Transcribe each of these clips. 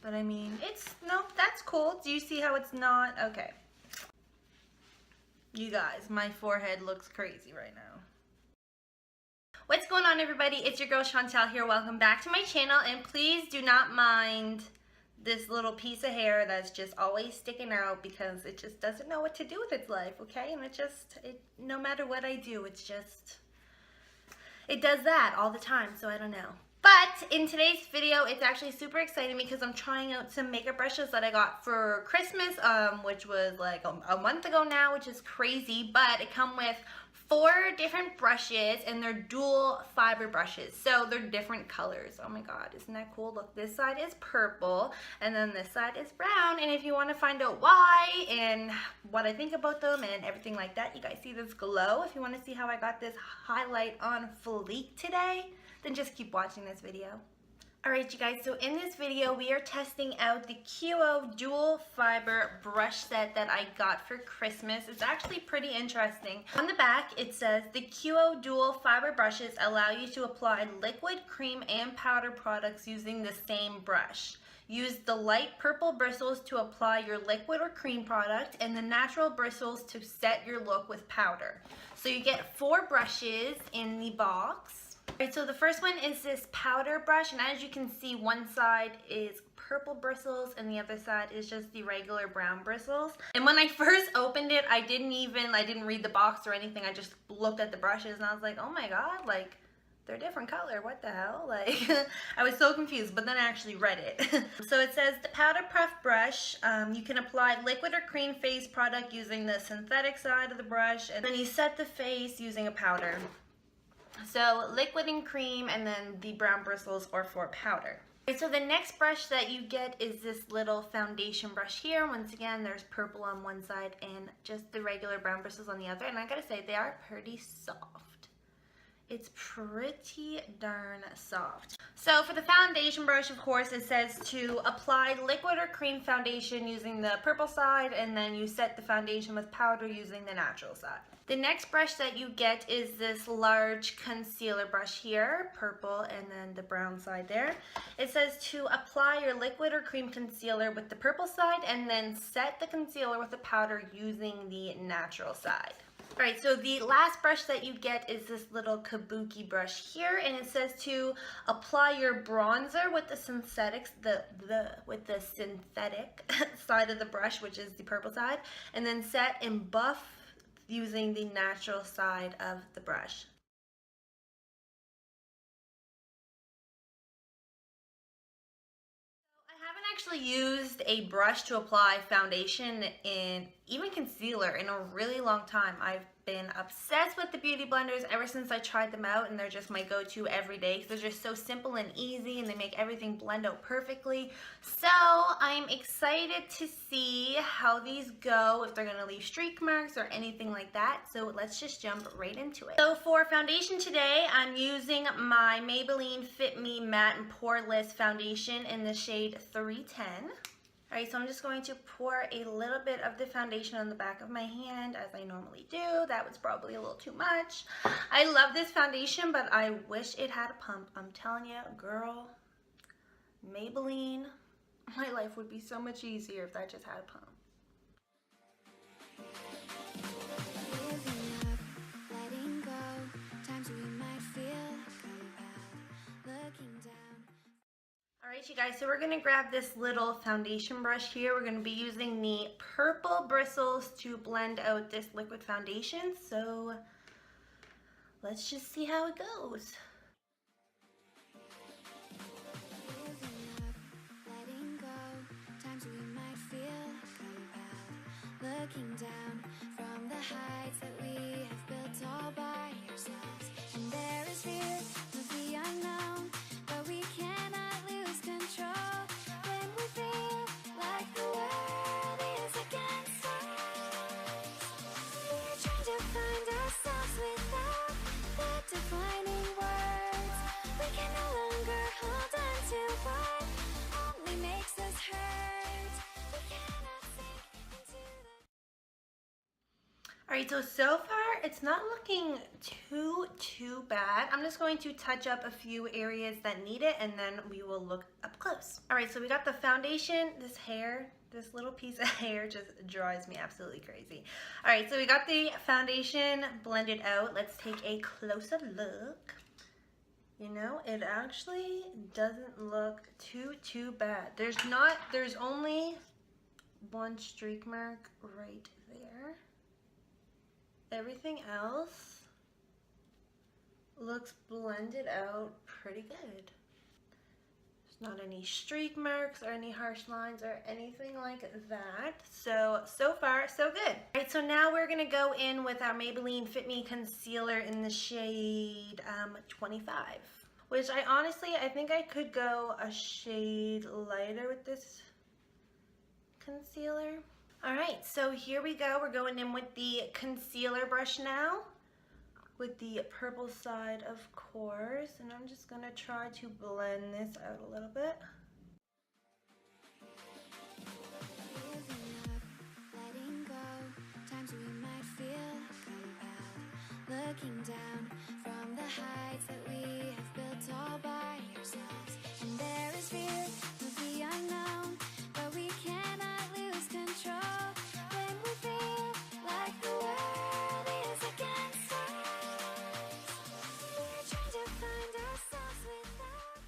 But I mean, no, that's cool. Do you see how it's not? Okay. You guys, my forehead looks crazy right now. What's going on, everybody? It's your girl Chantel here. Welcome back to my channel, and please do not mind this little piece of hair that's just always sticking out because it just doesn't know what to do with its life, okay? And no matter what I do, it does that all the time, so I don't know. But in today's video, it's actually super exciting because I'm trying out some makeup brushes that I got for Christmas, which was like a month ago now, which is crazy. But it come with 4 different brushes, and they're dual fiber brushes, so they're different colors. Oh my god, isn't that cool? Look, this side is purple, and then this side is brown. And if you want to find out why and what I think about them and everything like that, you guys see this glow. If you want to see how I got this highlight on fleek today, then just keep watching this video. Alright, you guys, so in this video we are testing out the QO dual fiber brush set that I got for Christmas. It's actually pretty interesting. On the back it says the QO dual fiber brushes allow you to apply liquid, cream, and powder products using the same brush. Use the light purple bristles to apply your liquid or cream product and the natural bristles to set your look with powder. So you get 4 brushes in the box. Alright, so the first one is this powder brush, and as you can see, one side is purple bristles and the other side is just the regular brown bristles. And when I first opened it, I didn't read the box or anything. I just looked at the brushes and I was like, oh my god, like, they're different color, what the hell? Like, I was so confused, but then I actually read it. So it says the powder puff brush, you can apply liquid or cream face product using the synthetic side of the brush, and then you set the face using a powder. So liquid and cream, and then the brown bristles are for powder. Okay, so the next brush that you get is this little foundation brush here. Once again, there's purple on one side and just the regular brown bristles on the other, and I gotta say, they are pretty soft. It's pretty darn soft. So for the foundation brush, of course, it says to apply liquid or cream foundation using the purple side, and then you set the foundation with powder using the natural side. The next brush that you get is this large concealer brush here, purple, and then the brown side there. It says to apply your liquid or cream concealer with the purple side, and then set the concealer with the powder using the natural side. Alright, so the last brush that you get is this little kabuki brush here, and it says to apply your bronzer with the synthetic side of the brush, which is the purple side, and then set and buff using the natural side of the brush. Actually used a brush to apply foundation and even concealer in a really long time. I've been obsessed with the beauty blenders ever since I tried them out, and they're just my go-to every day because they're just so simple and easy, and they make everything blend out perfectly. So I'm excited to see how these go, if they're gonna leave streak marks or anything like that. So let's just jump right into it. So for foundation today, I'm using my Maybelline Fit Me Matte and Poreless foundation in the shade 310. Alright, so I'm just going to pour a little bit of the foundation on the back of my hand, as I normally do. That was probably a little too much. I love this foundation, but I wish it had a pump. I'm telling you, girl, Maybelline, my life would be so much easier if that just had a pump. Alright, you guys, so we're going to grab this little foundation brush here. We're going to be using the purple bristles to blend out this liquid foundation. So let's just see how it goes. Looking down from the heights that we have built all by ourselves, and there is fear of the unknown, but we cannot lose control when we feel like the world is against us. We're trying to find ourselves without the defining words. We can no longer hold on to what only makes us hurt. We cannot sink into the... Alright, so far it's not looking too bad. I'm just going to touch up a few areas that need it, and then we will look up close. All right, so we got the foundation. This little piece of hair just drives me absolutely crazy. All right, so we got the foundation blended out. Let's take a closer look. You know, it actually doesn't look too bad. There's only one streak mark right there. Everything else looks blended out pretty good. There's not any streak marks or any harsh lines or anything like that. So far, so good. All right, so now we're gonna go in with our Maybelline Fit Me Concealer in the shade 25. Which I think I could go a shade lighter with this concealer. All right, so here we go. We're going in with the concealer brush now, with the purple side, of course, and I'm just gonna try to blend this out a little bit. Looking down from the heights that we have built all by ourselves, and there is fear of the unknown, but we cannot lose control when we feel like the world is against us. We're trying to find ourselves without.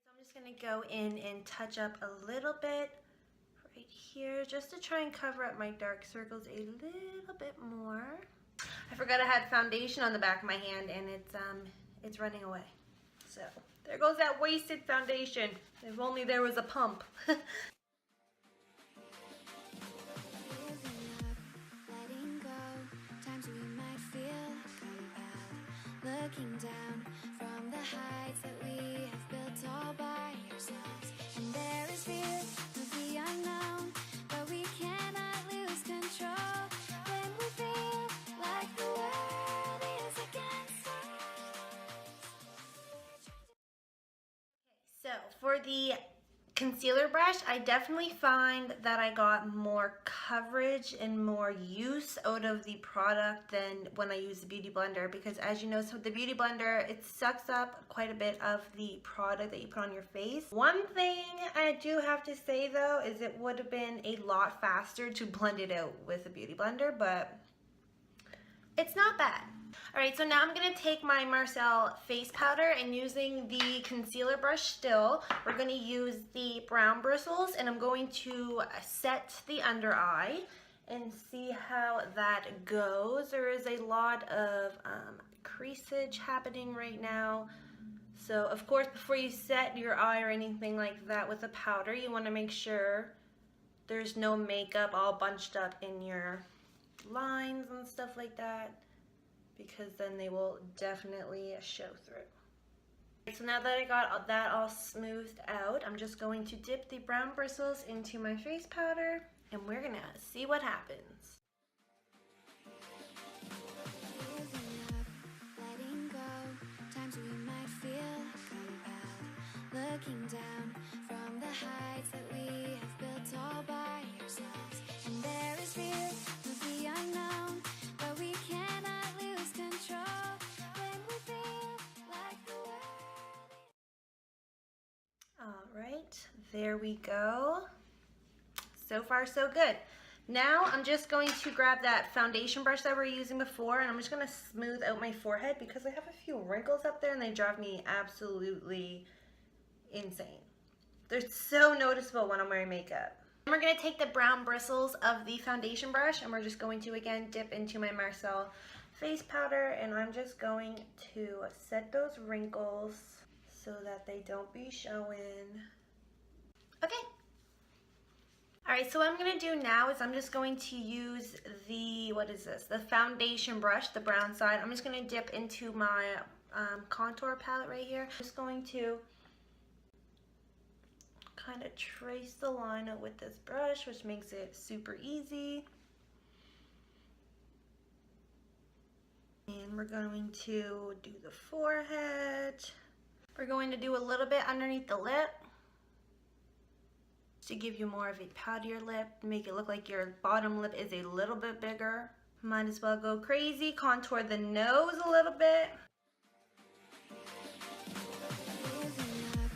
So I'm just gonna go in and touch up a little bit right here, just to try and cover up my dark circles a little bit more. I forgot I had foundation on the back of my hand, and it's running away. So there goes that wasted foundation. If only there was a pump. Looking down from the heights that we have built all by ourselves, and there is fear of the unknown, but we cannot lose control when we feel like the world is against us. So for the concealer brush, I definitely find that I got more coverage and more use out of the product than when I use the Beauty Blender, because as you know, so the Beauty Blender, it sucks up quite a bit of the product that you put on your face. One thing I do have to say though is it would have been a lot faster to blend it out with the Beauty Blender, but it's not bad. All right, so now I'm gonna take my Marcel face powder, and using the concealer brush still, we're gonna use the brown bristles, and I'm going to set the under eye and see how that goes. There is a lot of creasage happening right now. So of course, before you set your eye or anything like that with a powder, you wanna make sure there's no makeup all bunched up in your lines and stuff like that, because then they will definitely show through. So now that I got that all smoothed out, I'm just going to dip the brown bristles into my face powder, and we're gonna see what happens. Letting go, times we might feel compelled. Looking down from the heights that we have built all by ourselves, and there is fear of the unknown, but we cannot lose control when we feel like the world. All right, there we go. So far, so good. Now I'm just going to grab that foundation brush that we were using before, and I'm just gonna smooth out my forehead because I have a few wrinkles up there and they drive me absolutely insane. They're so noticeable when I'm wearing makeup. And we're gonna take the brown bristles of the foundation brush, and we're just going to again dip into my Marcel face powder, and I'm just going to set those wrinkles so that they don't be showing. Okay. All right, so what I'm gonna do now is I'm just going to use the, what is this? The foundation brush, the brown side. I'm just gonna dip into my contour palette right here. I'm just going to kind of trace the line out with this brush, which makes it super easy. And we're going to do the forehead. We're going to do a little bit underneath the lip to give you more of a poutier lip, make it look like your bottom lip is a little bit bigger. Might as well go crazy. Contour the nose a little bit. Giving up,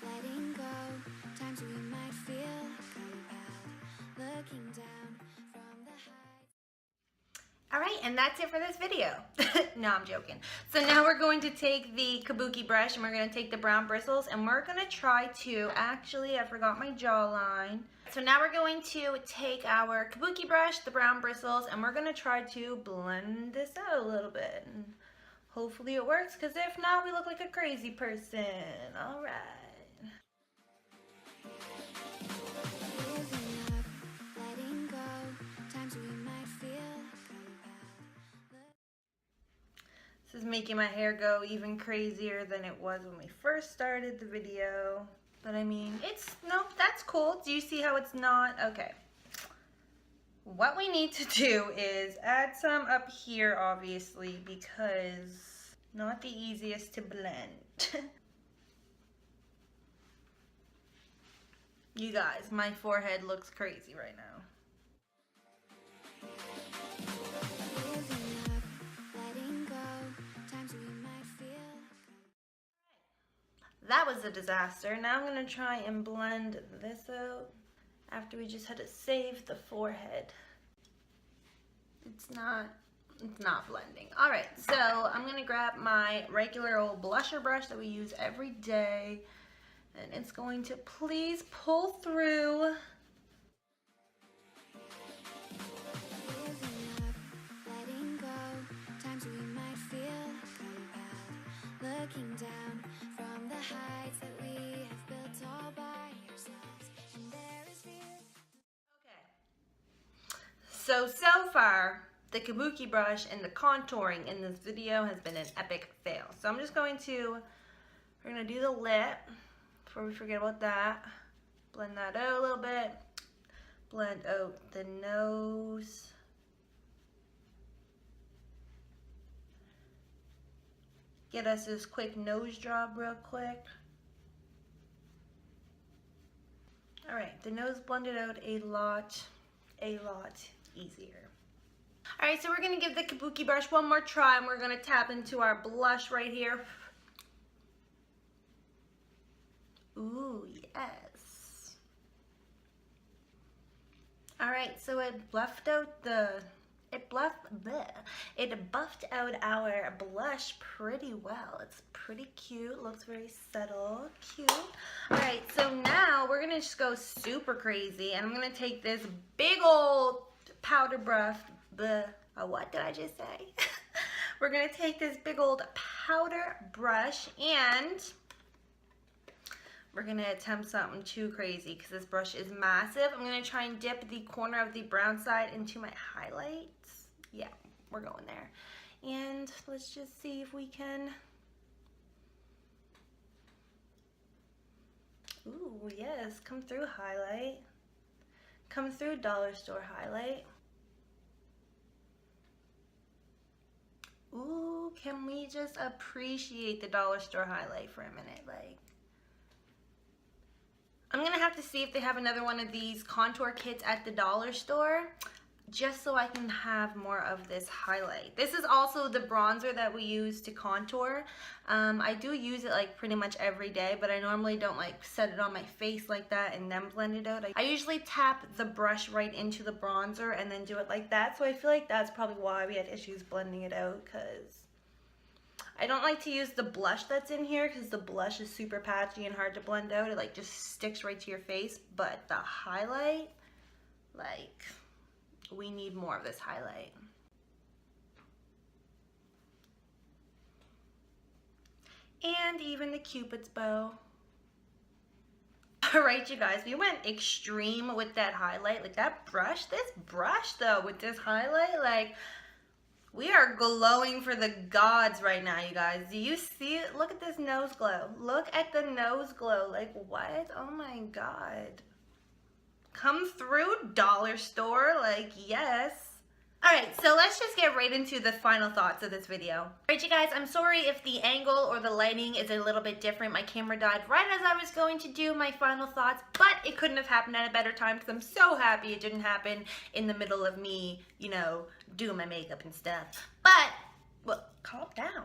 letting go, times we might feel compelled, looking down from the heights. Alright, and that's it for this video. No, I'm joking. So now we're going to take the kabuki brush and we're going to take the brown bristles and we're going to try to, actually I forgot my jawline. So now we're going to take our kabuki brush, the brown bristles, and we're going to try to blend this out a little bit. And hopefully it works, because if not, we look like a crazy person. Alright. Giving up, letting go, times we might feel compelled. This is making my hair go even crazier than it was when we first started the video. But I mean, no, that's cool. Do you see how it's not? Okay. What we need to do is add some up here, obviously, because not the easiest to blend. You guys, my forehead looks crazy right now. Giving up, letting go, times we might feel. That was a disaster. Now I'm going to try and blend this out after we just had to save the forehead. It's not blending. All right, so I'm going to grab my regular old blusher brush that we use every day, and it's going to please pull through. Giving up, letting go, times we might feel compelled, looking down from the heights that we have built all by ourselves, and there is fear. Okay. So far, the kabuki brush and the contouring in this video has been an epic fail. So I'm just going to, we're going to do the lip before we forget about that. Blend that out a little bit. Blend out the nose. Get us this quick nose job real quick. All right, the nose blended out a lot easier. All right, so we're gonna give the kabuki brush one more try and we're gonna tap into our blush right here. Ooh, yes. All right, so it buffed out out our blush pretty well. It's pretty cute, looks very subtle, cute. All right, so now we're gonna just go super crazy and I'm gonna take this big old powder brush, what did I just say? We're gonna take this big old powder brush and we're gonna attempt something too crazy because this brush is massive. I'm gonna try and dip the corner of the brown side into my highlights. Yeah, we're going there. And let's just see if we can. Ooh, yes, come through highlight. Come through dollar store highlight. Ooh, can we just appreciate the dollar store highlight for a minute? Like, I'm gonna have to see if they have another one of these contour kits at the dollar store, just so I can have more of this highlight. This is also the bronzer that we use to contour. I do use it like pretty much every day, but I normally don't like set it on my face like that and then blend it out. I usually tap the brush right into the bronzer and then do it like that. So I feel like that's probably why we had issues blending it out, because I don't like to use the blush that's in here because the blush is super patchy and hard to blend out. It like just sticks right to your face, but the highlight, like, we need more of this highlight. And even the Cupid's bow. All right, you guys, we went extreme with that highlight. Like that brush, this brush though, with this highlight, like, we are glowing for the gods right now, you guys. Do you see it? Look at this nose glow. Look at the nose glow. Like, what? Oh my God. Come through, dollar store. Like, yes. Alright, so let's just get right into the final thoughts of this video. Alright you guys, I'm sorry if the angle or the lighting is a little bit different. My camera died right as I was going to do my final thoughts, but it couldn't have happened at a better time because I'm so happy it didn't happen in the middle of me, you know, doing my makeup and stuff. But, well, calm down.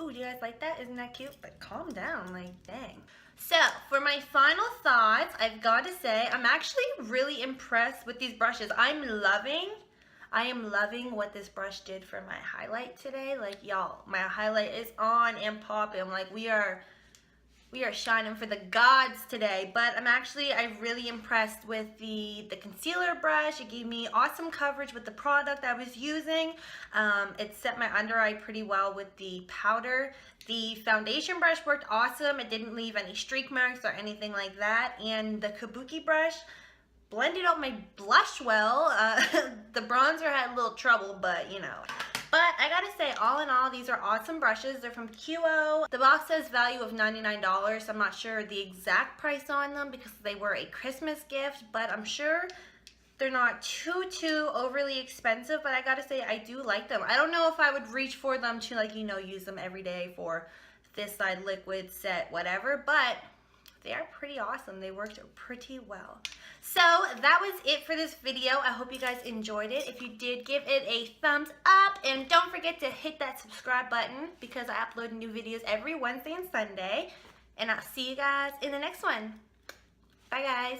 Ooh, do you guys like that? Isn't that cute? But calm down, like, dang. So, for my final thoughts, I've got to say, I'm actually really impressed with these brushes. I am loving what this brush did for my highlight today. Like, y'all, my highlight is on and popping. Like, we are shining for the gods today. But I'm really impressed with the concealer brush. It gave me awesome coverage with the product I was using. It set my under eye pretty well with the powder. The foundation brush worked awesome. It didn't leave any streak marks or anything like that. And the Kabuki brush blended out my blush well. The bronzer had a little trouble, but you know. But I gotta say, all in all, these are awesome brushes. They're from QO. The box says value of $99. I'm not sure the exact price on them because they were a Christmas gift, but I'm sure they're not too overly expensive. But I gotta say, I do like them. I don't know if I would reach for them to, like, you know, use them every day for this side liquid set, whatever, but they are pretty awesome. They worked pretty well. So that was it for this video. I hope you guys enjoyed it. If you did, give it a thumbs up. And don't forget to hit that subscribe button because I upload new videos every Wednesday and Sunday. And I'll see you guys in the next one. Bye, guys.